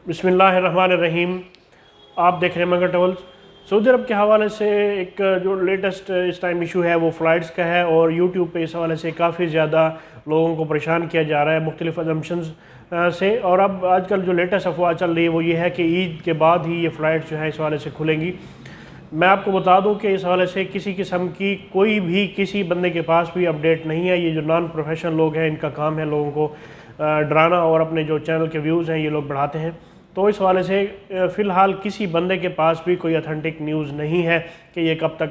बिस्मिल्लाहिर्रहमानिर्रहीम। आप देख रहे हैं मगर ट्रैवल्स। सऊदी अरब के हवाले से एक जो लेटेस्ट इस टाइम इशू है वो फ़्लाइट्स का है, और यूट्यूब पे इस हवाले से काफ़ी ज़्यादा लोगों को परेशान किया जा रहा है मुख्तलिफ अजम्पशंस से। और अब आजकल जो लेटेस्ट अफवाह चल रही है वो ये है कि ईद के बाद ही ये फ़्लाइट्स जो है इस हवाले से खुलेंगी। मैं आपको बता दूं कि इस हवाले से किसी किस्म की कोई भी किसी बंदे के पास भी अपडेट नहीं है। ये जो नॉन प्रोफेशनल लोग हैं इनका काम है लोगों को डराना, और अपने जो चैनल के व्यूज़ हैं ये लोग बढ़ाते हैं। तो इस हवाले से फ़िलहाल किसी बंदे के पास भी कोई अथेंटिक न्यूज़ नहीं है कि ये कब तक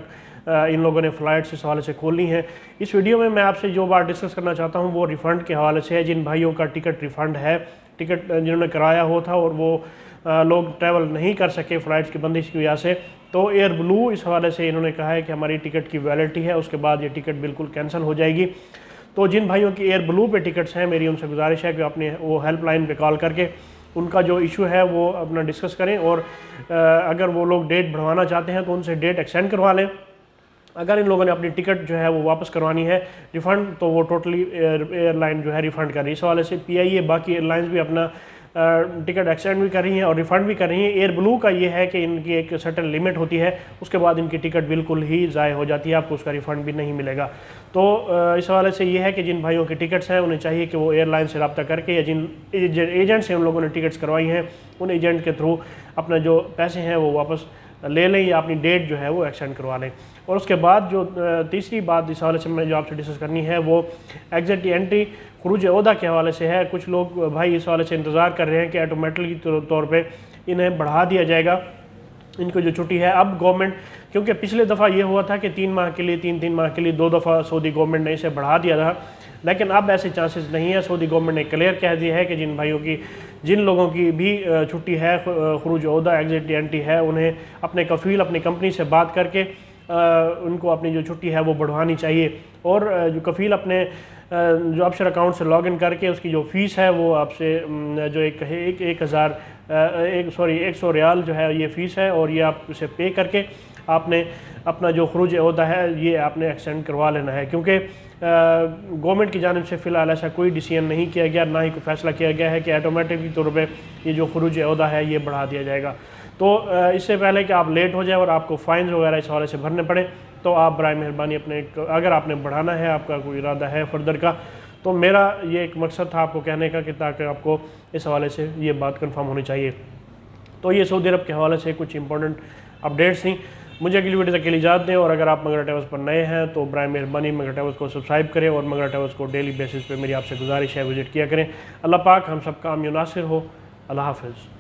इन लोगों ने फ़्लाइट्स इस हवाले से खोलनी है। इस वीडियो में मैं आपसे जो बात डिस्कस करना चाहता हूँ वो रिफ़ंड के हवाले से है। जिन भाइयों का टिकट रिफ़ंड है, टिकट जिन्होंने कराया हो था और वो लोग ट्रैवल नहीं कर सके फ़्लाइट्स की बंदिश की वजह से, तो एयर ब्लू इस हवाले से इन्होंने कहा है कि हमारी टिकट की वैलिडिटी है, उसके बाद ये टिकट बिल्कुल कैंसिल हो जाएगी। तो जिन भाइयों की एयर ब्लू पे टिकट्स हैं, मेरी उनसे गुजारिश है कि अपने वो हेल्पलाइन पे कॉल करके उनका जो इशू है वो अपना डिस्कस करें, और अगर वो लोग डेट बढ़वाना चाहते हैं तो उनसे डेट एक्सटेंड करवा लें। अगर इन लोगों ने अपनी टिकट जो है वो वापस करवानी है रिफ़ंड, तो वो टोटली एयरलाइन जो है रिफ़ंड कर रही है। इस हवाले से PIA बाकी एयरलाइंस भी अपना टिकट एक्सटेंड भी कर रही हैं और रिफ़ंड भी कर रही हैं। एयर ब्लू का ये है कि इनकी एक सर्टेन लिमिट होती है, उसके बाद इनकी टिकट बिल्कुल ही ज़ाय हो जाती है, आपको उसका रिफ़ंड भी नहीं मिलेगा। तो इस हवाले से ये है कि जिन भाइयों के टिकट्स हैं उन्हें चाहिए कि वो एयरलाइन से रब्ता करके, या जिन एजेंट से उन लोगों ने टिकट्स करवाई हैं उन एजेंट के थ्रू अपना जो पैसे हैं वो वापस ले लें, या अपनी डेट जो है वो एक्सटेंड करवा लें। और उसके बाद जो तीसरी बात इस हवाले से मैं जो आपसे डिस्कस करनी है वो एग्जिट एंट्री खुरूज ओहदा के हवाले से है। कुछ लोग भाई इस हवाले से इंतज़ार कर रहे हैं कि ऑटोमेटिकली तौर पे इन्हें बढ़ा दिया जाएगा, इनको जो छुट्टी है। अब गवर्नमेंट, क्योंकि पिछले दफ़ा ये हुआ था कि 3 माह के लिए, 3 माह के लिए 2 दफ़ा सऊदी गवर्नमेंट ने इसे बढ़ा दिया था, लेकिन अब ऐसे चांसेस नहीं है। सऊदी गवर्नमेंट ने क्लियर कह दिया है कि जिन लोगों की भी छुट्टी है, खुरूज ओहदा एग्जिट एंट्री है, उन्हें अपने कफ़ील अपनी कंपनी से बात करके उनको अपनी जो छुट्टी है वो बढ़वानी चाहिए। और जो कफ़ील अपने जो अपशर अकाउंट से लॉगिन करके उसकी जो फ़ीस है वो आपसे जो 100 रियाल जो है ये फ़ीस है, और ये आप उसे पे करके आपने अपना जो खुरूज ओहदा है ये आपने एक्सटेंड करवा लेना है। क्योंकि गवर्नमेंट की जानिब से फ़िलहाल ऐसा कोई डिसीजन नहीं किया गया, ना ही कोई फ़ैसला किया गया है कि ऑटोमेटिकली तौर पे ये जो खुरूज ओहदा है ये बढ़ा दिया जाएगा। तो इससे पहले कि आप लेट हो जाए और आपको फ़ाइन वगैरह इस हवाले से भरने पड़े, तो आप बराए मेहरबानी अपने, अगर आपने बढ़ाना है, आपका कोई इरादा है फर्दर का, तो मेरा ये एक मकसद था आपको कहने का कि ताकि आपको इस हवाले से ये बात कंफर्म होनी चाहिए। तो ये सऊदी अरब के हवाले से कुछ इंपॉर्टेंट अपडेट्स थी। मुझे अगली वीडियो तक के लिए इजाज़त दें, और अगर आप मगर ट्रैवल्स पर नए हैं तो बराए मेहरबानी मगर ट्रैवल्स को सब्सक्राइब करें, और मगर ट्रैवल्स को डेली बेसिस पे मेरी आपसे गुजारिश है विज़िट किया करें। अल्लाह पाक हम सबका आमीन नासिर हो। अल्लाह हाफ़िज़।